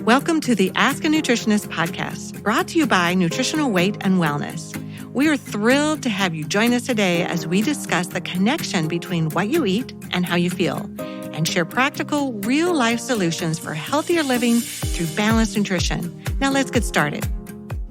Welcome to the Ask a Nutritionist podcast, brought to you by Nutritional Weight and Wellness. We are thrilled to have you join us today as we discuss the connection between what you eat and how you feel, and share practical, real-life solutions for healthier living through balanced nutrition. Now let's get started.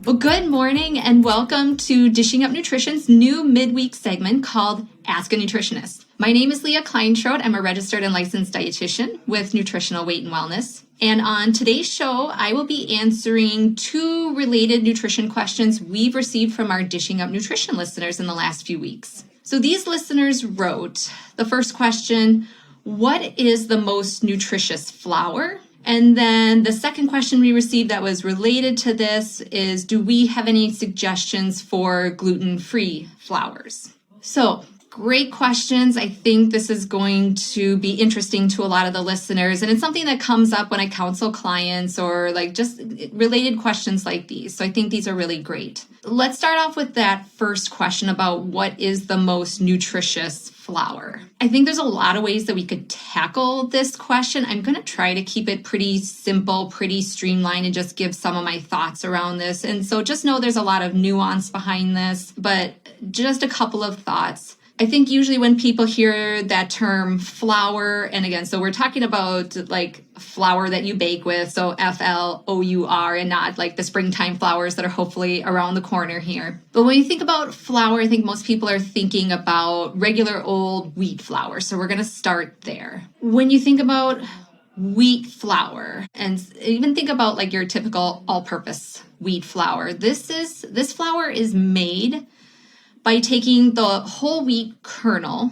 Well, good morning and welcome to Dishing Up Nutrition's new midweek segment called Ask a Nutritionist. My name is Leah Kleinschrodt. I'm a registered and licensed dietitian with Nutritional Weight and Wellness. And on today's show, I will be answering two related nutrition questions we've received from our Dishing Up Nutrition listeners in the last few weeks. So these listeners wrote the first question, what is the most nutritious flour? And then the second question we received that was related to this is, do we have any suggestions for gluten-free flours? So great questions. I think this is going to be interesting to a lot of the listeners. And it's something that comes up when I counsel clients or like just related questions like these. So I think these are really great. Let's start off with that first question about what is the most nutritious flour. I think there's a lot of ways that we could tackle this question. I'm going to try to keep it pretty simple, pretty streamlined, and just give some of my thoughts around this. And so just know there's a lot of nuance behind this, but just a couple of thoughts. I think usually when people hear that term flour, and again, so we're talking about like flour that you bake with, so Flour, and not like the springtime flowers that are hopefully around the corner here. But when you think about flour, I think most people are thinking about regular old wheat flour. So we're going to start there. When you think about wheat flour, and even think about like your typical all-purpose wheat flour, this flour is made by taking the whole wheat kernel,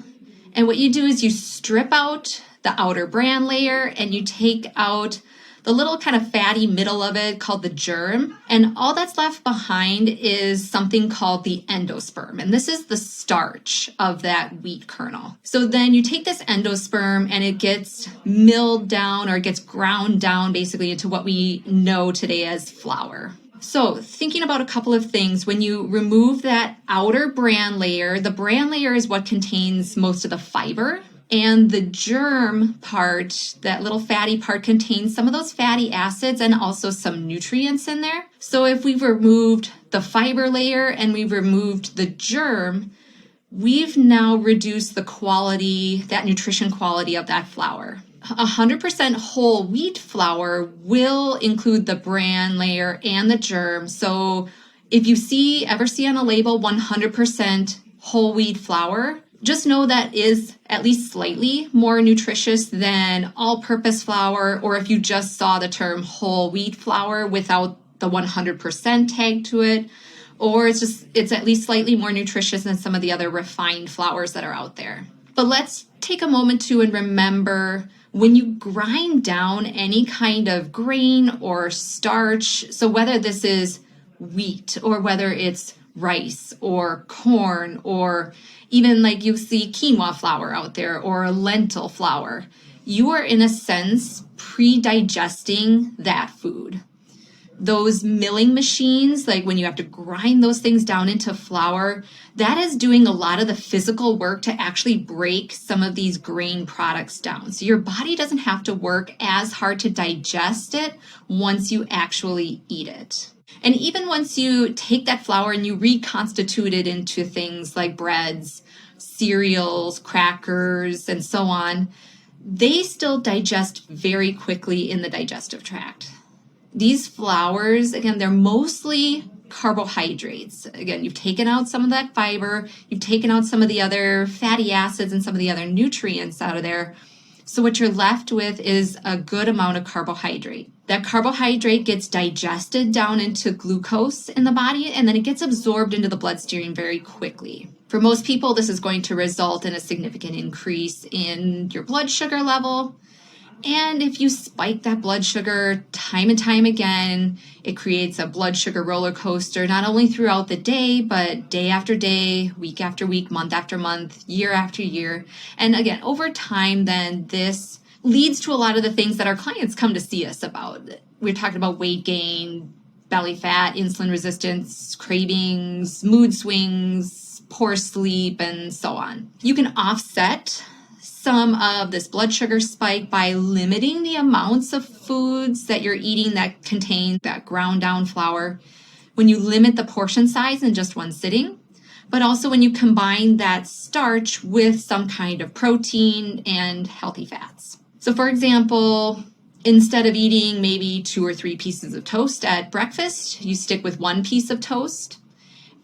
and what you do is you strip out the outer bran layer and you take out the little kind of fatty middle of it called the germ, and all that's left behind is something called the endosperm, and this is the starch of that wheat kernel. So then you take this endosperm and it gets milled down, or it gets ground down basically into what we know today as flour. So thinking about a couple of things, when you remove that outer bran layer, the bran layer is what contains most of the fiber, and the germ part, that little fatty part, contains some of those fatty acids and also some nutrients in there. So if we've removed the fiber layer and we've removed the germ, we've now reduced the quality, that nutrition quality of that flour. 100% whole wheat flour will include the bran layer and the germ. So if you ever see on a label 100% whole wheat flour, just know that is at least slightly more nutritious than all-purpose flour, or if you just saw the term whole wheat flour without the 100% tag to it, or it's at least slightly more nutritious than some of the other refined flours that are out there. But let's take a moment to and remember, when you grind down any kind of grain or starch, so whether this is wheat or whether it's rice or corn, or even like you see quinoa flour out there or lentil flour, you are in a sense pre-digesting that food. Those milling machines, like when you have to grind those things down into flour, that is doing a lot of the physical work to actually break some of these grain products down. So your body doesn't have to work as hard to digest it once you actually eat it. And even once you take that flour and you reconstitute it into things like breads, cereals, crackers, and so on, they still digest very quickly in the digestive tract. These flours, again, they're mostly carbohydrates. Again, you've taken out some of that fiber, you've taken out some of the other fatty acids and some of the other nutrients out of there. So what you're left with is a good amount of carbohydrate. That carbohydrate gets digested down into glucose in the body, and then it gets absorbed into the bloodstream very quickly. For most people, this is going to result in a significant increase in your blood sugar level. And if you spike that blood sugar time and time again, it creates a blood sugar roller coaster, not only throughout the day, but day after day, week after week, month after month, year after year. And again, over time, then this leads to a lot of the things that our clients come to see us about. We're talking about weight gain, belly fat, insulin resistance, cravings, mood swings, poor sleep, and so on. You can offset some of this blood sugar spike by limiting the amounts of foods that you're eating that contain that ground down flour, when you limit the portion size in just one sitting, but also when you combine that starch with some kind of protein and healthy fats. So for example, instead of eating maybe 2 or 3 pieces of toast at breakfast, you stick with 1 piece of toast.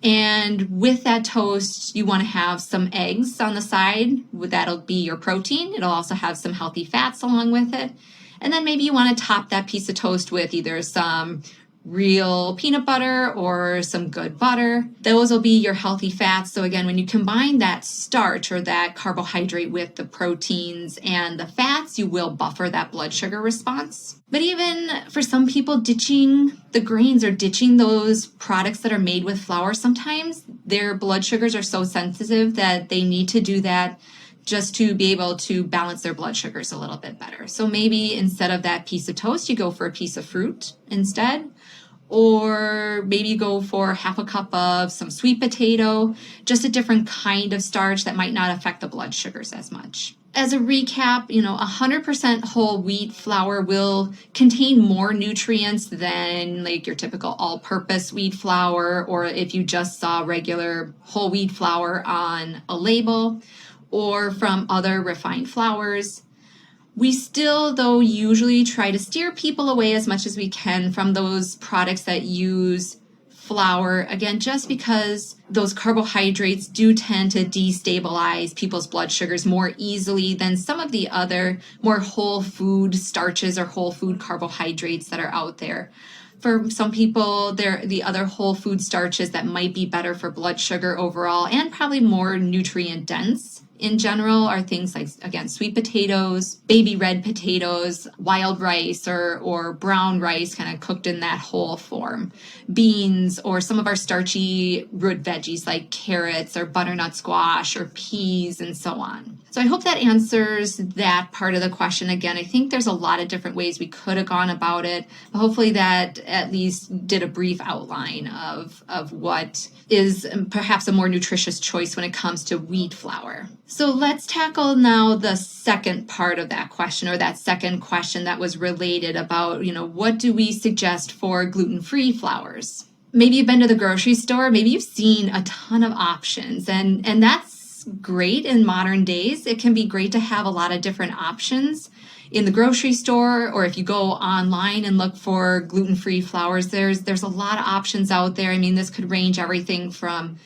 And with that toast, you want to have some eggs on the side. That'll be your protein. It'll also have some healthy fats along with it. And then maybe you want to top that piece of toast with either some real peanut butter or some good butter. Those will be your healthy fats. So again, when you combine that starch or that carbohydrate with the proteins and the fats, you will buffer that blood sugar response. But even for some people, ditching the grains or ditching those products that are made with flour, sometimes their blood sugars are so sensitive that they need to do that just to be able to balance their blood sugars a little bit better. So maybe instead of that piece of toast, you go for a piece of fruit instead. Or maybe you go for half a cup of some sweet potato, just a different kind of starch that might not affect the blood sugars as much. As a recap, 100% whole wheat flour will contain more nutrients than like your typical all-purpose wheat flour, or if you just saw regular whole wheat flour on a label, or from other refined flours. We still, though, usually try to steer people away as much as we can from those products that use flour, again, just because those carbohydrates do tend to destabilize people's blood sugars more easily than some of the other more whole food starches or whole food carbohydrates that are out there. For some people, the other whole food starches that might be better for blood sugar overall and probably more nutrient dense in general are things like, again, sweet potatoes, baby red potatoes, wild rice or brown rice kind of cooked in that whole form, beans, or some of our starchy root veggies like carrots or butternut squash or peas and so on. So I hope that answers that part of the question. Again, I think there's a lot of different ways we could have gone about it, but hopefully that at least did a brief outline of what is perhaps a more nutritious choice when it comes to wheat flour. So let's tackle now the second part of that question, or that second question that was related about, what do we suggest for gluten-free flours? Maybe you've been to the grocery store, maybe you've seen a ton of options, and that's great in modern days. It can be great to have a lot of different options in the grocery store, or if you go online and look for gluten-free flours, there's a lot of options out there. I mean, this could range everything from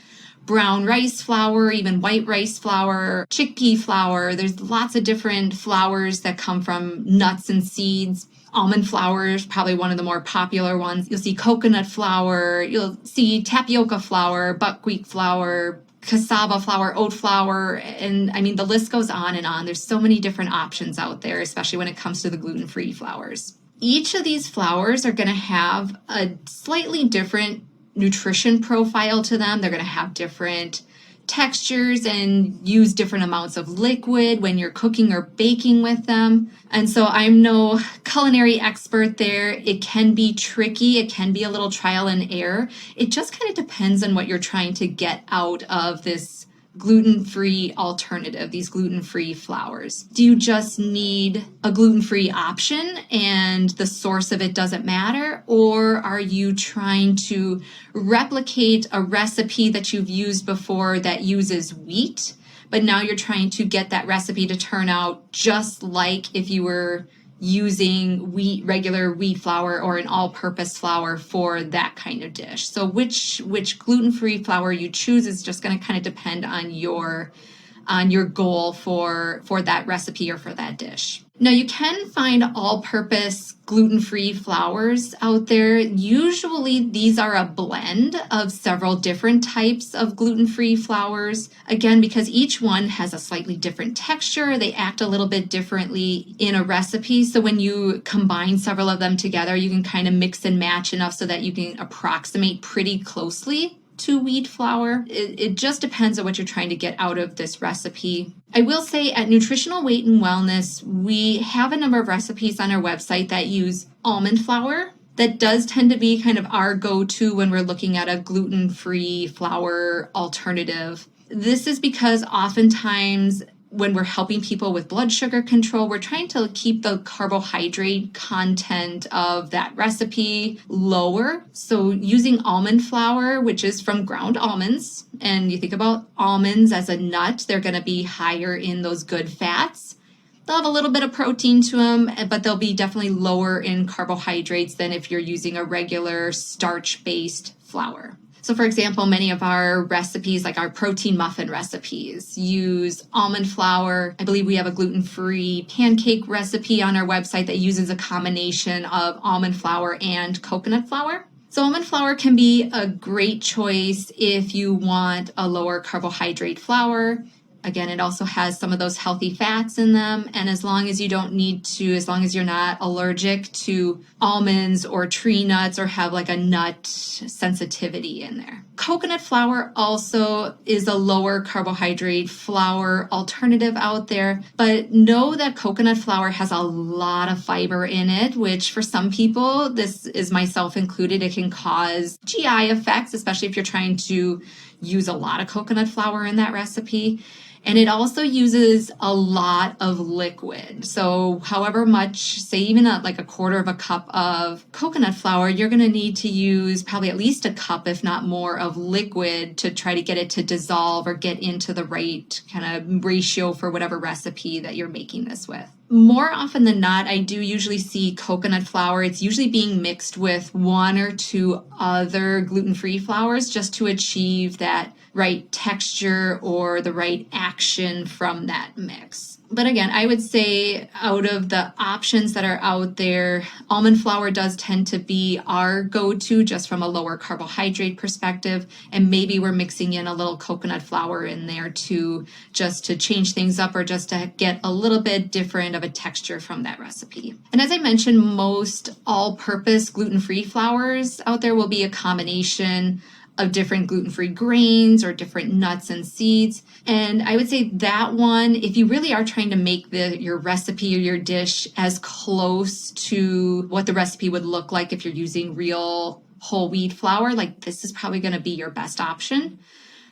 brown rice flour, even white rice flour, chickpea flour. There's lots of different flours that come from nuts and seeds. Almond flour is probably one of the more popular ones. You'll see coconut flour, you'll see tapioca flour, buckwheat flour, cassava flour, oat flour, and I mean, the list goes on and on. There's so many different options out there, especially when it comes to the gluten-free flours. Each of these flours are going to have a slightly different nutrition profile to them. They're going to have different textures and use different amounts of liquid when you're cooking or baking with them. And so I'm no culinary expert there. It can be tricky. It can be a little trial and error. It just kind of depends on what you're trying to get out of this gluten-free alternative, these gluten-free flours. Do you just need a gluten-free option and the source of it doesn't matter? Or are you trying to replicate a recipe that you've used before that uses wheat, but now you're trying to get that recipe to turn out just like if you were using regular wheat flour or an all-purpose flour for that kind of dish? So which gluten-free flour you choose is just going to kind of depend on your goal for that recipe or for that dish. Now, you can find all-purpose gluten-free flours out there. Usually, these are a blend of several different types of gluten-free flours. Again, because each one has a slightly different texture, they act a little bit differently in a recipe. So when you combine several of them together, you can kind of mix and match enough so that you can approximate pretty closely to wheat flour. It just depends on what you're trying to get out of this recipe. I will say at Nutritional Weight and Wellness, we have a number of recipes on our website that use almond flour. That does tend to be kind of our go-to when we're looking at a gluten-free flour alternative. This is because oftentimes when we're helping people with blood sugar control, we're trying to keep the carbohydrate content of that recipe lower. So using almond flour, which is from ground almonds, and you think about almonds as a nut, they're going to be higher in those good fats. They'll have a little bit of protein to them, but they'll be definitely lower in carbohydrates than if you're using a regular starch-based flour. So for example, many of our recipes, like our protein muffin recipes, use almond flour. I believe we have a gluten-free pancake recipe on our website that uses a combination of almond flour and coconut flour. So almond flour can be a great choice if you want a lower carbohydrate flour. Again, it also has some of those healthy fats in them. And as long as you don't need to, as long as you're not allergic to almonds or tree nuts or have like a nut sensitivity in there. Coconut flour also is a lower carbohydrate flour alternative out there, but know that coconut flour has a lot of fiber in it, which for some people, this is myself included, it can cause GI effects, especially if you're trying to use a lot of coconut flour in that recipe. And it also uses a lot of liquid. So however much, say even like a quarter of a cup of coconut flour, you're going to need to use probably at least a cup, if not more, of liquid to try to get it to dissolve or get into the right kind of ratio for whatever recipe that you're making this with. More often than not, I do usually see coconut flour. It's usually being mixed with one or two other gluten-free flours just to achieve that right texture or the right action from that mix. But again, I would say out of the options that are out there, almond flour does tend to be our go-to just from a lower carbohydrate perspective. And maybe we're mixing in a little coconut flour in there too, just to change things up or just to get a little bit different of a texture from that recipe. And as I mentioned, most all-purpose gluten-free flours out there will be a combination of different gluten-free grains or different nuts and seeds. And I would say that one, if you really are trying to make your recipe or your dish as close to what the recipe would look like if you're using real whole wheat flour, like this is probably going to be your best option.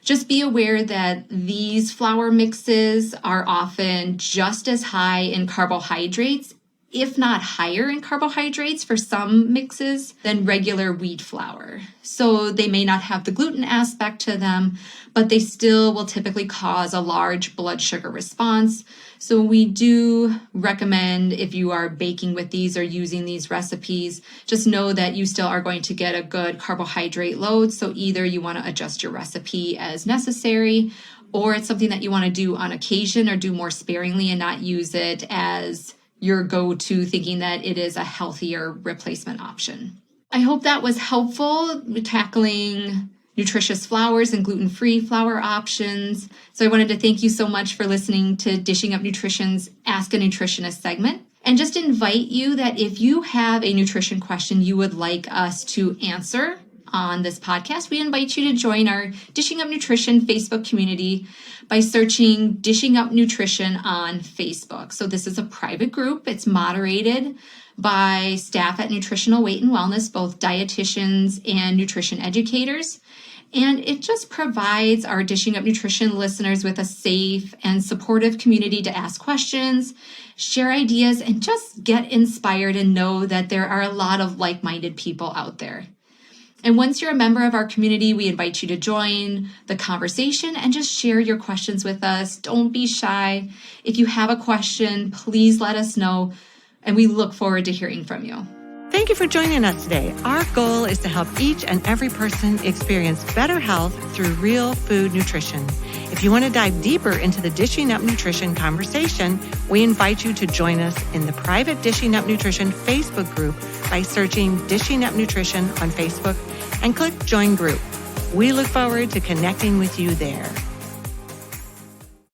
Just be aware that these flour mixes are often just as high in carbohydrates, if not higher in carbohydrates for some mixes than regular wheat flour. So they may not have the gluten aspect to them, but they still will typically cause a large blood sugar response. So we do recommend if you are baking with these or using these recipes, just know that you still are going to get a good carbohydrate load. So either you want to adjust your recipe as necessary, or it's something that you want to do on occasion or do more sparingly and not use it as your go-to, thinking that it is a healthier replacement option. I hope that was helpful with tackling nutritious flours and gluten-free flour options. So I wanted to thank you so much for listening to Dishing Up Nutrition's Ask a Nutritionist segment. And just invite you that if you have a nutrition question you would like us to answer on this podcast, we invite you to join our Dishing Up Nutrition Facebook community by searching Dishing Up Nutrition on Facebook. So this is a private group. It's moderated by staff at Nutritional Weight and Wellness, both dietitians and nutrition educators. And it just provides our Dishing Up Nutrition listeners with a safe and supportive community to ask questions, share ideas, and just get inspired and know that there are a lot of like-minded people out there. And once you're a member of our community, we invite you to join the conversation and just share your questions with us. Don't be shy. If you have a question, please let us know, and we look forward to hearing from you. Thank you for joining us today. Our goal is to help each and every person experience better health through real food nutrition. If you want to dive deeper into the Dishing Up Nutrition conversation, we invite you to join us in the private Dishing Up Nutrition Facebook group by searching Dishing Up Nutrition on Facebook and click Join Group. We look forward to connecting with you there.